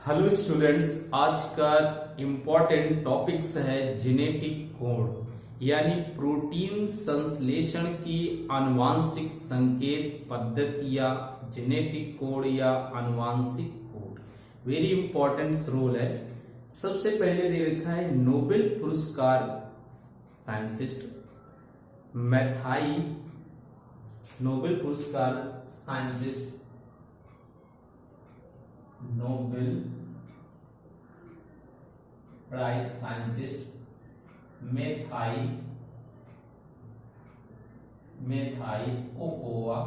Hello students, आज का important topics है जेनेटिक कोड यानी प्रोटीन संश्लेषण की आनुवांशिक संकेत पद्धतियां। जेनेटिक कोड या आनुवांशिक कोड वेरी इंपॉर्टेंट रोल है। सबसे पहले दे रखा है नोबेल पुरस्कार साइंटिस्ट मैथाई, नोबेल पुरस्कार scientist Nobel prize scientist Matthaei Ochoa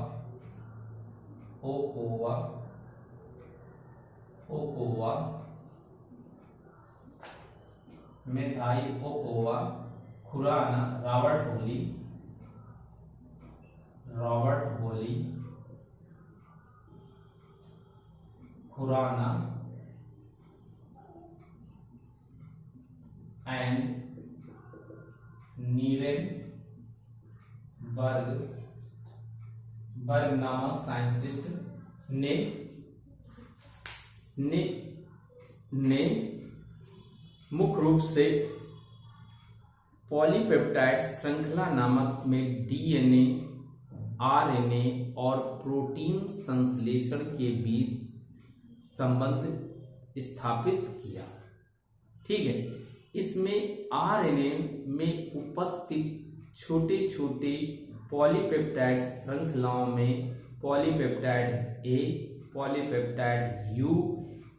Matthaei Ochoa, Khorana Robert Holley, Khorana and Nirenberg नामक साइंटिस्ट ने मुख्य रूप से पॉलीपेप्टाइड श्रृंखला नामक में डीएनए, आरएनए और प्रोटीन संश्लेषण के बीच संबंध स्थापित किया। ठीक है, इसमें आरएनए में उपस्थित छोटे छोटे पॉलीपेप्टाइड श्रृंखलाओं में पॉलीपेप्टाइड ए, पॉलीपेप्टाइड यू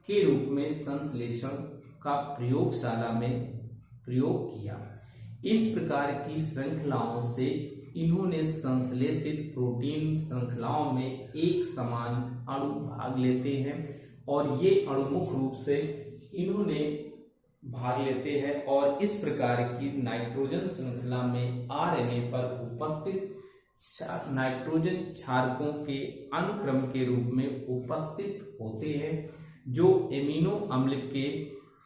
के रूप में संश्लेषण का प्रयोगशाला में प्रयोग किया। इस प्रकार की श्रृंखलाओं से इन्होंने संश्लेषित प्रोटीन श्रृंखलाओं में एक समान अणु भाग लेते हैं और ये अणु मुख्य रूप से इन्होंने भाग लेते हैं और इस प्रकार की नाइट्रोजन श्रृंखला में आरएनए पर उपस्थित नाइट्रोजन क्षारकों के अनुक्रम के रूप में उपस्थित होते हैं, जो एमिनो अम्ल के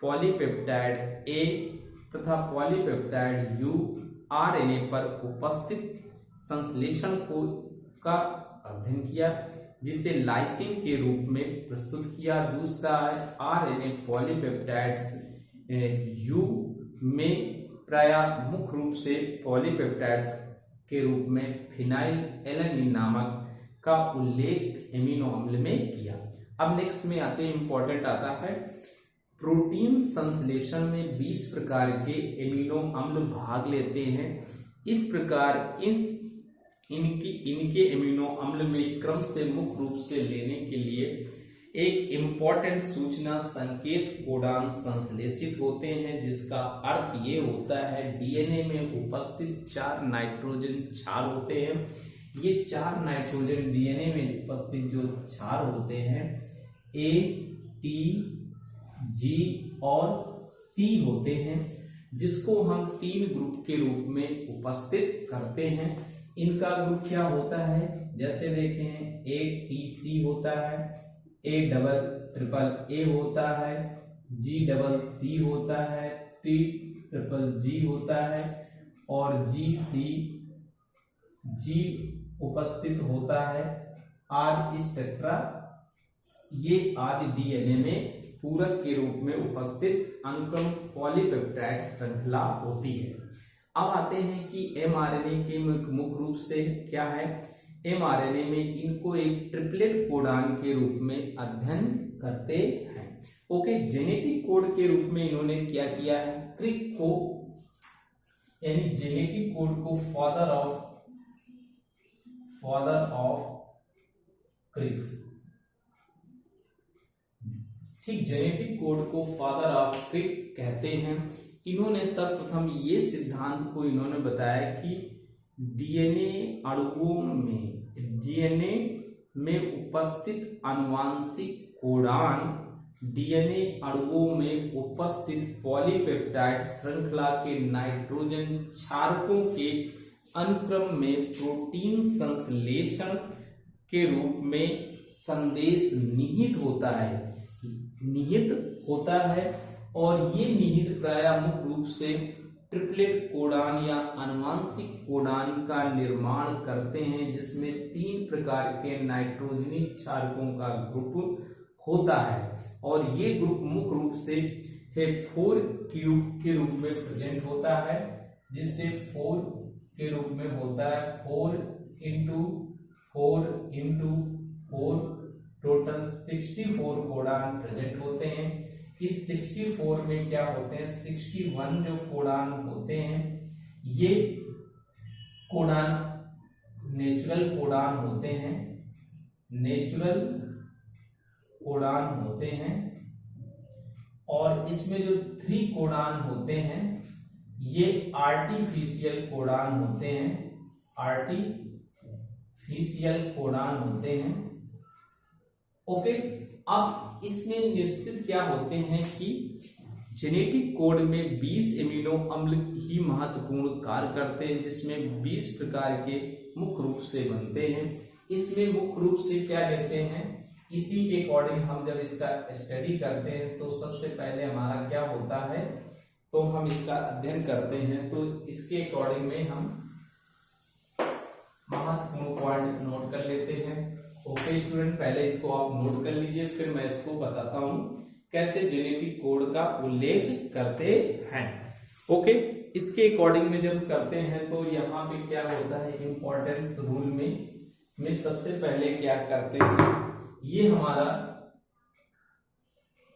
पॉलीपेप्टाइड ए तथा पॉलीपेप्टाइड यू आरएनए पर उपस्थित संश्लेषण का अध्ययन किया, जिसे लाइसिन के रूप में प्रस्तुत किया। दूसरा है आरएनए पॉलीपेप्टाइड्स यू में प्रायः मुख्य रूप से पॉलीपेप्टाइड्स के रूप में फिनाइल एलानिन नामक का उल्लेख एमिनो अम्ल में किया। अब नेक्स्ट में आते हैं, इंपॉर्टेंट आता है प्रोटीन संश्लेषण में 20 प्रकार के एमिनो अम्ल भाग लेते हैं। इस प्रकार इनके एमिनो अम्ल में क्रम से मुख्य रूप से लेने के लिए एक इम्पॉर्टेंट सूचना संकेत कोडान संश्लेषित होते हैं, जिसका अर्थ ये होता है डीएनए में उपस्थित 4 नाइट्रोजन क्षार होते हैं। ये 4 नाइट्रोजन डीएनए में उपस्थित जो क्षार होते हैं ए, टी, जी और सी होते हैं, जिसको हम 3 ग्रुप के रूप में उपस्थित करते हैं। इनका ग्रुप क्या होता है, जैसे देखें ए टी सी होता है, ए डबल ट्रिपल ए होता है, जी डबल सी होता है, टी ट्रिपल जी होता है और जी सी जी उपस्थित होता है। आर इस टेट्रा ये आज डीएनए में पूरक के रूप में उपस्थित अनुक्रम पॉलीपेप्टाइड श्रृंखला होती है। अब आते हैं कि एमआरएनए के मुख्य रूप से क्या है। एमआरएनए में इनको एक ट्रिपलेट कोडान के रूप में अध्ययन करते हैं। ओके, जेनेटिक कोड के रूप में इन्होंने क्या किया है, क्रिक को यानी जेनेटिक कोड को फादर ऑफ क्रिक, ठीक, जेनेटिक कोड को फादर ऑफ क्रिक कहते हैं। इन्होंने सर्वप्रथम ये सिद्धांत को इन्होंने बताया कि डीएनए में उपस्थित आनुवांशिक कोडान डीएनए अणुओं में उपस्थित पॉलीपेप्टाइड श्रृंखला के नाइट्रोजन क्षारकों के अनुक्रम में प्रोटीन संश्लेषण के रूप में संदेश निहित होता है और ये निहित प्रायः मुख्य रूप से ट्रिपलेट कोडान या आनुवांशिक कोडान का निर्माण करते हैं, जिसमें 3 प्रकार के नाइट्रोजनी क्षारकों का ग्रुप होता है। और ये ग्रुप मुख्य रूप से है 4 क्यूब के रूप में प्रेजेंट होता है, जिससे 4 के रूप में होता है 4 इंटू 4 टोटल 64 कोडान प्रेजेंट होते हैं। इस 64 में क्या होते हैं, 61 जो कोडान होते हैं ये कोडान नेचुरल कोडान होते हैं, नेचुरल कोडान होते हैं। और इसमें जो 3 कोडान होते हैं ये आर्टिफिशियल कोडान होते हैं, आर्टिफिशियल कोडान होते हैं। ओके, अब इसमें निश्चित क्या होते हैं कि जेनेटिक कोड में 20 एमिनो अम्ल ही महत्वपूर्ण कार्य करते हैं, जिसमें 20 प्रकार के मुख्य रूप से बनते हैं। इसमें मुख्य रूप से क्या लेते हैं, इसी के अकॉर्डिंग हम जब इसका स्टडी करते हैं तो सबसे पहले हमारा क्या होता है, तो हम इसका अध्ययन करते हैं तो इसके अकॉर्डिंग में हम महत्वपूर्ण पॉइंट नोट कर लेते हैं। ओके स्टूडेंट, पहले इसको आप नोट कर लीजिए, फिर मैं इसको बताता हूं कैसे जेनेटिक कोड का उल्लेख करते हैं। ओके, इसके अकॉर्डिंग में जब करते हैं तो यहाँ पे क्या होता है, इंपॉर्टेंस रूल में सबसे पहले क्या करते हैं, ये हमारा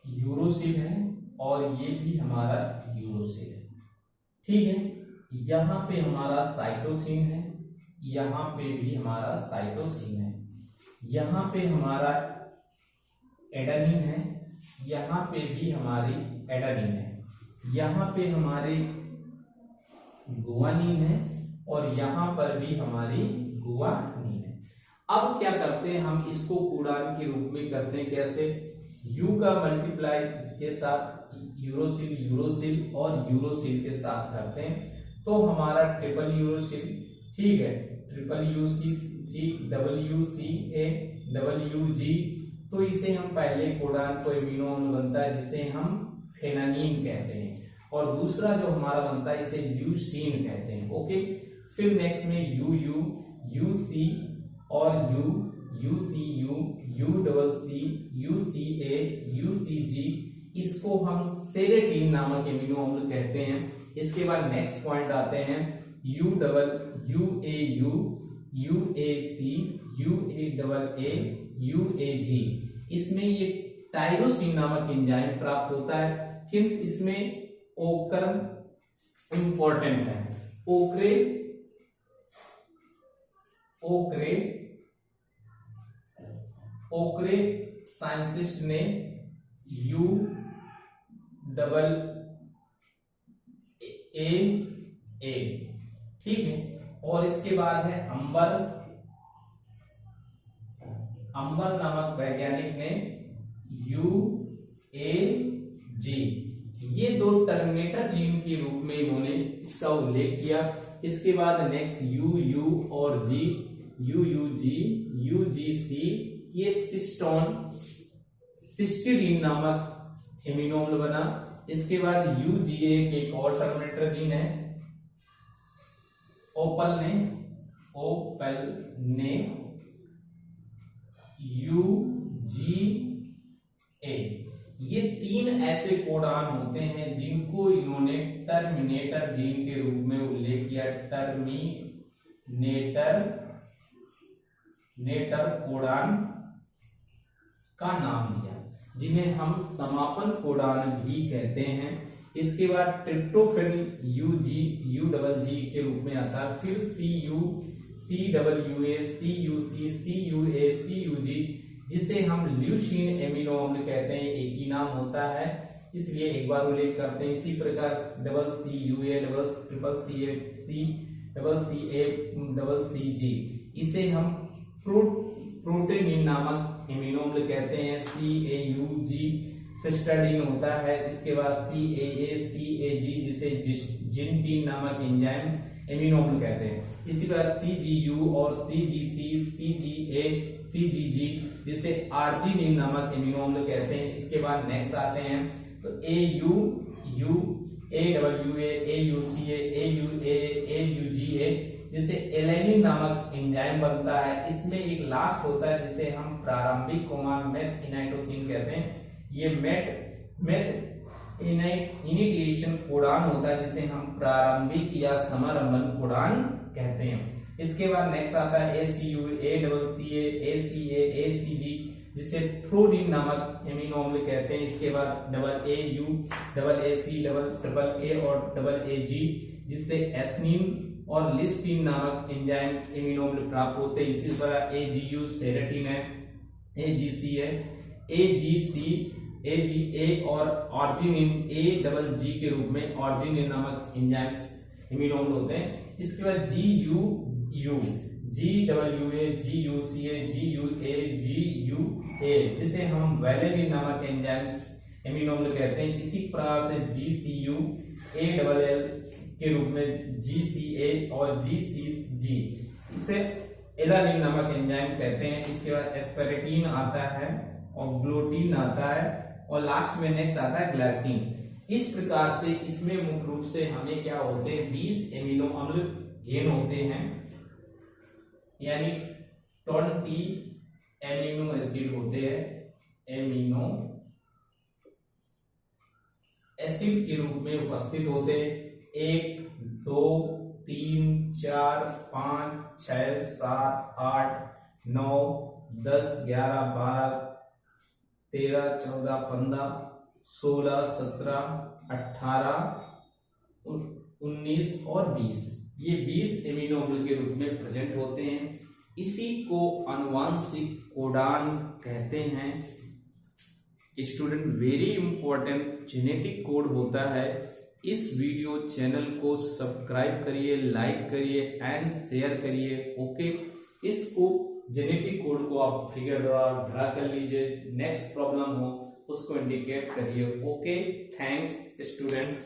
यूरोसिल है और ये भी हमारा यूरोसिल है, ठीक है। यहाँ पे हमारा साइटोसिन है, यहाँ पे भी हमारा साइटोसिन है, यहाँ पे हमारा एडेनिन है, यहाँ पे भी हमारी एडेनिन है, यहाँ पे हमारी गुआनिन है और यहाँ पर भी हमारी गुआनिन है। अब क्या करते हैं, हम इसको कोडान के रूप में करते हैं, कैसे, यू का मल्टीप्लाई इसके साथ यूरोसिल और यूरोसिल के साथ करते हैं तो हमारा ट्रिपल यूरोसिल, ठीक है, ट्रिपल यूसी WCA WG। तो इसे हम पहले कोडान को एमिनो अम्ल बनता है जिसे हम फेनानिन कहते हैं, और दूसरा जो हमारा बनता है इसे ल्यूसीन कहते हैं। ओके, फिर नेक्स्ट में UC और UCU UCC UCA UCG, इसको हम सेरेटीन नामक एमिनो अम्ल कहते हैं। इसके बाद नेक्स्ट पॉइंट आते हैं UAU UAC UAA UAG, इसमें ये टायरोसिन नामक एंजाइम प्राप्त होता है, किंतु इसमें ओकर इंपॉर्टेंट है। ओकरे साइंटिस्ट ने UAA, ठीक है। और इसके बाद है अंबर नामक वैज्ञानिक ने UAG, ये 2 टर्मिनेटर जीन के रूप में इन्होंने इसका उल्लेख किया। इसके बाद नेक्स्ट UU और G, UUG UGC, ये सिस्टीडीन नामक एमिनो अम्ल बना। इसके बाद UGA के एक और टर्मिनेटर जीन है, ओपल ने UGA, ये 3 ऐसे कोडान होते हैं जिनको इन्होंने टर्मिनेटर जीन के रूप में उल्लेख किया, टर्मिनेटर कोडान का नाम दिया, जिन्हें हम समापन कोडान भी कहते हैं। इसके बाद ट्रिप्टोफैन UGG के रूप में आता है, फिर CU CWA CUC CUA CUG, जिसे हम ल्यूसीन एमिनो अम्ल कहते हैं, एक ही नाम होता है इसलिए एक बार उल्लेख करते हैं। इसी प्रकार CCUA CCA इसे हम प्रोटीनिन नामक एमिनो अम्ल कहते हैं। CAUG सिस्टडीन होता है। इसके बाद CAG जिसे जिंटीन नामक एंजाइम एमिनो अम्ल कहते हैं। इसी प्रकार CGU और CGC CGA CGG जिसे आर्जिनिन नामक एमिनो अम्ल कहते हैं। इसके बाद नेक्स्ट आते हैं तो AUU AWA AUCA AUA AUGA जिसे एलेनिन नामक एंजाइम बनता है। इसमें एक लास्ट होता है जिसे हम प्रारंभिक कोमा मेथ इनाइटोसिन कहते हैं। ये मेथ इनिटिएशन कोडान होता है, जिसे हम प्रारंभिक या समारंभन कोडान कहते हैं। इसके बाद नेक्स्ट आता है ACU, ACCA, ACA, ACG, जिसे थ्रोडीन नामक एमिनो अम्ल कहते हैं। इसके बाद AAU, AAC, AAA और AAG, जिससे एस्निन और लिस्टीन नामक एंजाइम एमिनो अम्ल प्राप्त होते हैं। इसी तरह AGU सेरेटिन है, AGC है, AGA और ऑर्जिनिन AGG के रूप में ऑर्जिनिन नामक एंजाइम्स एमिनो अम्ल होते हैं। इसके बाद GUU, GWA, GUCA, GUA, GUA, जिसे हम वैलेनिन नामक एंजाइम्स एमिनो अम्ल कहते हैं। इसी प्रकार से GCU, ALL के रूप में GCA और GCG, इसे एलानिन नामक एंजाइम कहते हैं। इसके बाद एस्पेरेटिन आता है और ग्लूटीन आता है और लास्ट में नेक्स्ट आता है ग्लाइसिन। इस प्रकार से इसमें मुख्य रूप से हमें क्या होते हैं, 20 एमिनो अम्ल गेन होते हैं, यानी 20 एमिनो एसिड होते हैं, एमिनो एसिड के रूप में उपस्थित होते। 1 2 3 4 5 6 7 8 9 10 11 12 13 14 15 16 17 18 19 और 20, ये 20 एमिनो अम्ल के रूप में प्रेजेंट होते हैं। इसी को आनुवांशिक कोडान कहते हैं। Student, very important genetic code होता है। इस वीडियो चैनल को सब्सक्राइब करिए, लाइक करिए एंड शेयर करिए। ओके, इसको जेनेटिक कोड को आप फिगर ड्रा कर लीजिए, नेक्स्ट प्रॉब्लम हो उसको इंडिकेट करिए। Okay, thanks students.